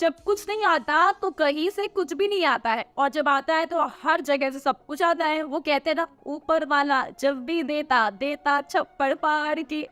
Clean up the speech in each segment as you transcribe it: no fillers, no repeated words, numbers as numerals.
जब कुछ नहीं आता तो कहीं से कुछ भी नहीं आता है, और जब आता है तो हर जगह से सब कुछ आता है। वो कहते हैं ना, ऊपर वाला जब भी देता देता छप्पड़ फाड़ के।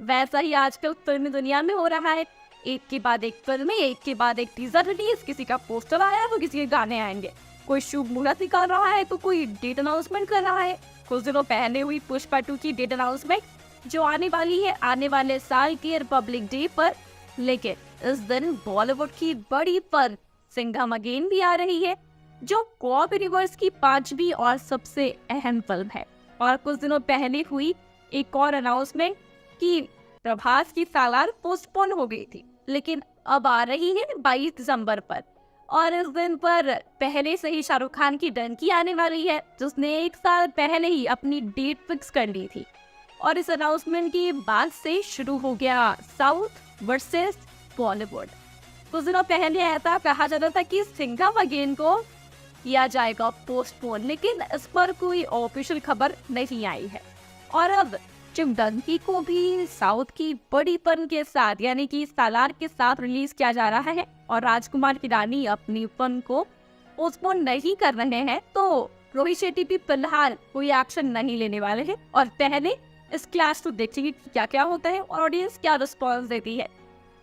वैसा ही आजकल फिल्मी दुनिया में हो रहा है। एक के बाद एक फिल्म, एक के बाद एक टीजर रिलीज, किसी का पोस्टर आया तो किसी के गाने आएंगे, कोई शुभ मुहूर्त निकाल रहा है तो कोई डेट अनाउंसमेंट कर रहा है। कुछ दिनों पहले हुई पुष्पा 2 की डेट अनाउंसमेंट, जो आने वाली है आने वाले साल के रिपब्लिक डे पर। लेकिन इस दिन बॉलीवुड की बड़ी फिल्म सिंघम अगेन भी आ रही है, जो कॉप यूनिवर्स की 5वीं और सबसे अहम फिल्म है। और कुछ दिनों पहले हुई एक और अनाउंसमेंट कि प्रभास की सालार पोस्टपोन हो गई थी, लेकिन अब आ रही है 22 दिसंबर पर। और इस दिन पर पहले से ही शाहरुख खान की डंकी आने वाली है, जिसने 1 साल पहले ही अपनी डेट फिक्स कर ली थी। और इस अनाउंसमेंट के बाद से शुरू हो गया साउथ वर्सेस बॉलीवुड। कुछ दिनों पहले ऐसा कहा जाता था कि सिंघम अगेन को किया जाएगा पोस्टपोन, लेकिन इस पर कोई ऑफिशियल खबर नहीं आई है। और अब जब डंकी को भी साउथ की बड़ी फिल्म के साथ यानी कि सालार के साथ रिलीज किया जा रहा है और राजकुमार हिरानी अपनी फिल्म को पोस्टपोन नहीं कर रहे हैं, तो रोहित शेट्टी भी फिलहाल कोई एक्शन नहीं लेने वाले हैं। और पहले इस क्लास को देखेंगे कि क्या क्या होता है और ऑडियंस क्या रिस्पॉन्स देती है,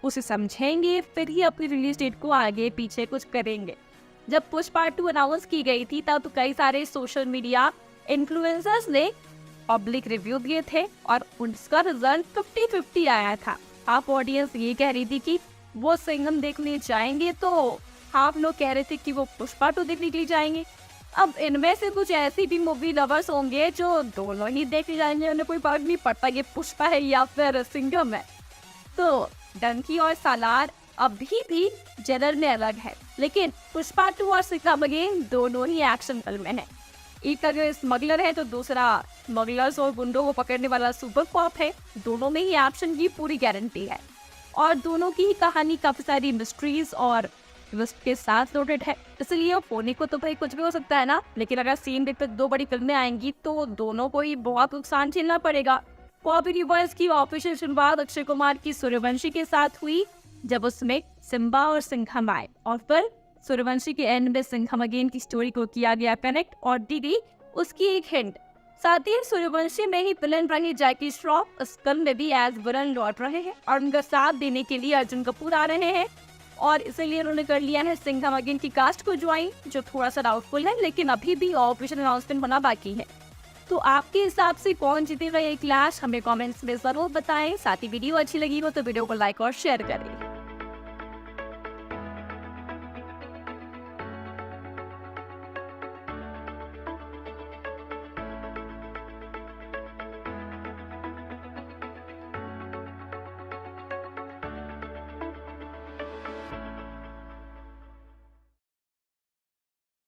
उसे समझेंगे, फिर ही अपनी रिलीज डेट को आगे पीछे कुछ करेंगे। जब पुष्पा 2 अनाउंस की गई थी तब तो कई सारे सोशल मीडिया इन्फ्लुएंसर्स ने पब्लिक रिव्यू दिए थे और उसका रिजल्ट 50-50 आया था। आप ऑडियंस ये कह रही थी कि वो सिंघम देखने जाएंगे, तो आप लोग कह रहे थे कि वो पुष्पा 2 देखने के लिए जाएंगे। अब इनमें से कुछ ऐसी भी मूवी लवर्स होंगे जो दोनों ही देखने जाएंगे, उन्हें कोई फर्क नहीं पड़ता ये पुष्पा है या फिर सिंघम है। तो डंकी और सालार अभी भी जनरल में अलग है, लेकिन पुष्पा 2 और सिंघम अगेन दोनों ही एक्शन फिल्में हैं। एक अगर स्मगलर है तो दूसरा स्मगलर्स और गुंडों को पकड़ने वाला सुपर कॉप है। दोनों में ही एक्शन की पूरी गारंटी है और दोनों की ही कहानी काफी सारी मिस्ट्रीज और ट्विस्ट के साथ लोडेड है। इसलिए होने को तो भाई कुछ भी हो सकता है ना, लेकिन अगर सेम डे पे 2 बड़ी फिल्में आएंगी तो दोनों को ही बहुत नुकसान झेलना पड़ेगा। कॉप यूनिवर्स की ऑफिशियल शुरुआत अक्षय कुमार की सूर्यवंशी के साथ हुई, जब उसमें सिम्बा और सिंघम आए, और फिर सूर्यवंशी के एंड में सिंघम अगेन की स्टोरी को किया गया कनेक्ट और दी गई उसकी एक हिंट। साथ ही सूर्यवंशी में ही विलन रहे जैकी श्रॉफ इस फिल्म में भी एज विलन लौट रहे हैं और उनका साथ देने के लिए अर्जुन कपूर आ रहे हैं, और इसीलिए उन्होंने कर लिया है सिंघम अगेन की कास्ट को ज्वाइन, जो थोड़ा सा डाउटफुल है, लेकिन अभी भी ऑफिशियल अनाउंसमेंट होना बाकी है। तो आपके हिसाब से कौन जीतेगा ये क्लैश, हमें कमेंट्स में जरूर बताएं। साथ ही वीडियो अच्छी लगी हो तो वीडियो को लाइक और शेयर करें।